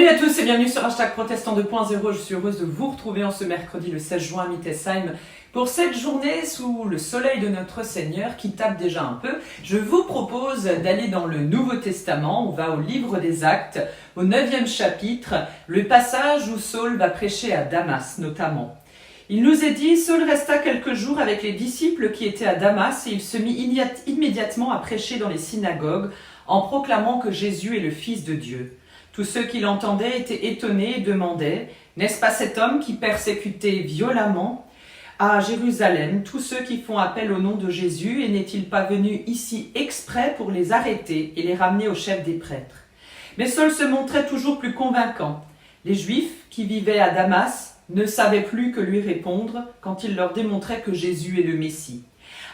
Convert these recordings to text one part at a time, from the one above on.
Salut à tous et bienvenue sur #protestant 2.0. Je suis heureuse de vous retrouver en ce mercredi le 16 juin à Mittesheim pour cette journée sous le soleil de notre Seigneur qui tape déjà un peu. Je vous propose d'aller dans le Nouveau Testament. On va au livre des Actes, au 9e chapitre, le passage où Saul va prêcher à Damas notamment. Il nous est dit, Saul resta quelques jours avec les disciples qui étaient à Damas et il se mit immédiatement à prêcher dans les synagogues en proclamant que Jésus est le Fils de Dieu. Tous ceux qui l'entendaient étaient étonnés et demandaient « N'est-ce pas cet homme qui persécutait violemment à Jérusalem tous ceux qui font appel au nom de Jésus et n'est-il pas venu ici exprès pour les arrêter et les ramener au chef des prêtres ?» Mais Saul se montrait toujours plus convaincant. Les Juifs qui vivaient à Damas ne savaient plus que lui répondre quand il leur démontrait que Jésus est le Messie.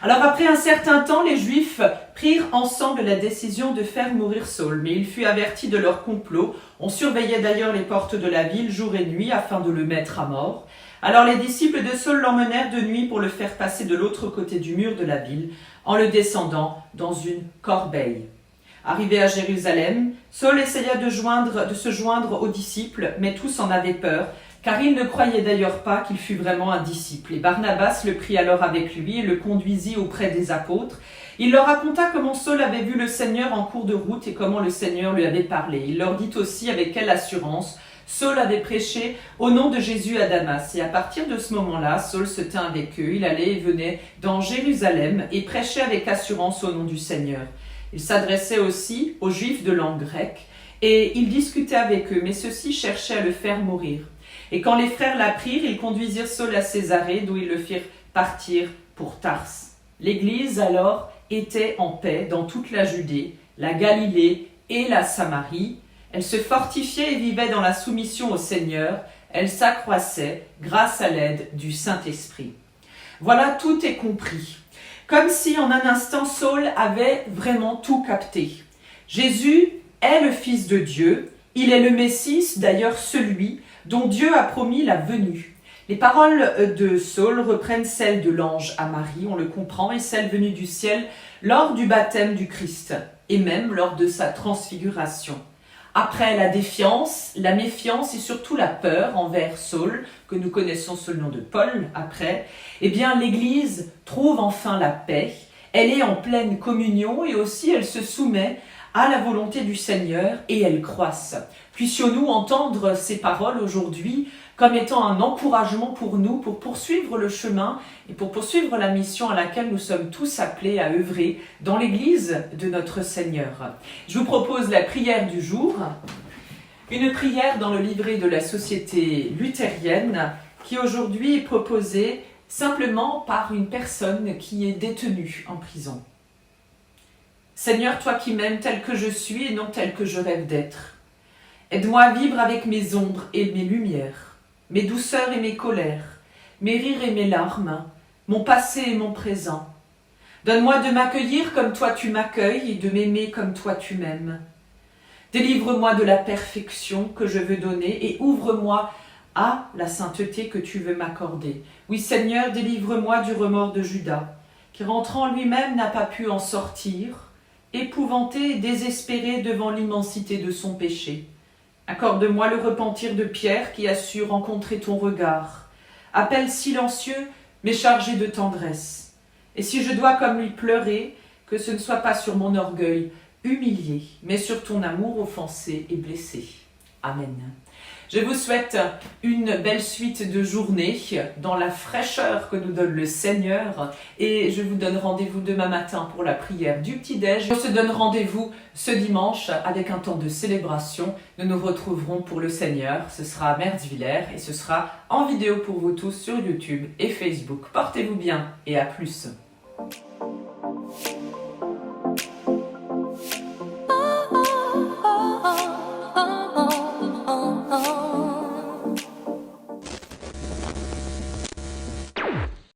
Alors après un certain temps, les Juifs prirent ensemble la décision de faire mourir Saul, mais il fut averti de leur complot. On surveillait d'ailleurs les portes de la ville jour et nuit afin de le mettre à mort. Alors les disciples de Saul l'emmenèrent de nuit pour le faire passer de l'autre côté du mur de la ville, en le descendant dans une corbeille. Arrivé à Jérusalem, Saul essaya de se joindre aux disciples, mais tous en avaient peur, car il ne croyait d'ailleurs pas qu'il fût vraiment un disciple. Et Barnabas le prit alors avec lui et le conduisit auprès des apôtres. Il leur raconta comment Saul avait vu le Seigneur en cours de route et comment le Seigneur lui avait parlé. Il leur dit aussi avec quelle assurance Saul avait prêché au nom de Jésus à Damas. Et à partir de ce moment-là, Saul se tint avec eux. Il allait et venait dans Jérusalem et prêchait avec assurance au nom du Seigneur. Il s'adressait aussi aux Juifs de langue grecque et il discutait avec eux, mais ceux-ci cherchaient à le faire mourir. Et quand les frères l'apprirent, ils conduisirent Saul à Césarée, d'où ils le firent partir pour Tars. L'Église alors était en paix dans toute la Judée, la Galilée et la Samarie. Elle se fortifiait et vivait dans la soumission au Seigneur. Elle s'accroissait grâce à l'aide du Saint-Esprit. Voilà, tout est compris. Comme si en un instant Saul avait vraiment tout capté. Jésus est le Fils de Dieu. Il est le Messie, d'ailleurs celui dont Dieu a promis la venue. Les paroles de Saul reprennent celles de l'ange à Marie, on le comprend, et celles venues du ciel lors du baptême du Christ, et même lors de sa transfiguration. Après la défiance, la méfiance et surtout la peur envers Saul, que nous connaissons sous le nom de Paul après, eh bien l'Église trouve enfin la paix, elle est en pleine communion et aussi elle se soumet à la volonté du Seigneur et elle croisse. Puissions-nous entendre ces paroles aujourd'hui comme étant un encouragement pour nous, pour poursuivre le chemin et pour poursuivre la mission à laquelle nous sommes tous appelés à œuvrer dans l'Église de notre Seigneur. Je vous propose la prière du jour, une prière dans le livret de la Société luthérienne qui aujourd'hui est proposée simplement par une personne qui est détenue en prison. Seigneur, toi qui m'aimes tel que je suis et non tel que je rêve d'être, aide-moi à vivre avec mes ombres et mes lumières, mes douceurs et mes colères, mes rires et mes larmes, mon passé et mon présent. Donne-moi de m'accueillir comme toi tu m'accueilles et de m'aimer comme toi tu m'aimes. Délivre-moi de la perfection que je veux donner et ouvre-moi à la sainteté que tu veux m'accorder. Oui Seigneur, délivre-moi du remords de Judas, qui rentrant lui-même n'a pas pu en sortir, épouvanté et désespéré devant l'immensité de son péché. Accorde-moi le repentir de Pierre qui a su rencontrer ton regard. Appel silencieux, mais chargé de tendresse. Et si je dois comme lui pleurer, que ce ne soit pas sur mon orgueil humilié, mais sur ton amour offensé et blessé. Amen. Je vous souhaite une belle suite de journées dans la fraîcheur que nous donne le Seigneur et je vous donne rendez-vous demain matin pour la prière du petit-déj. On se donne rendez-vous ce dimanche avec un temps de célébration. Nous nous retrouverons pour le Seigneur. Ce sera à Mertzwiller et ce sera en vidéo pour vous tous sur YouTube et Facebook. Portez-vous bien et à plus.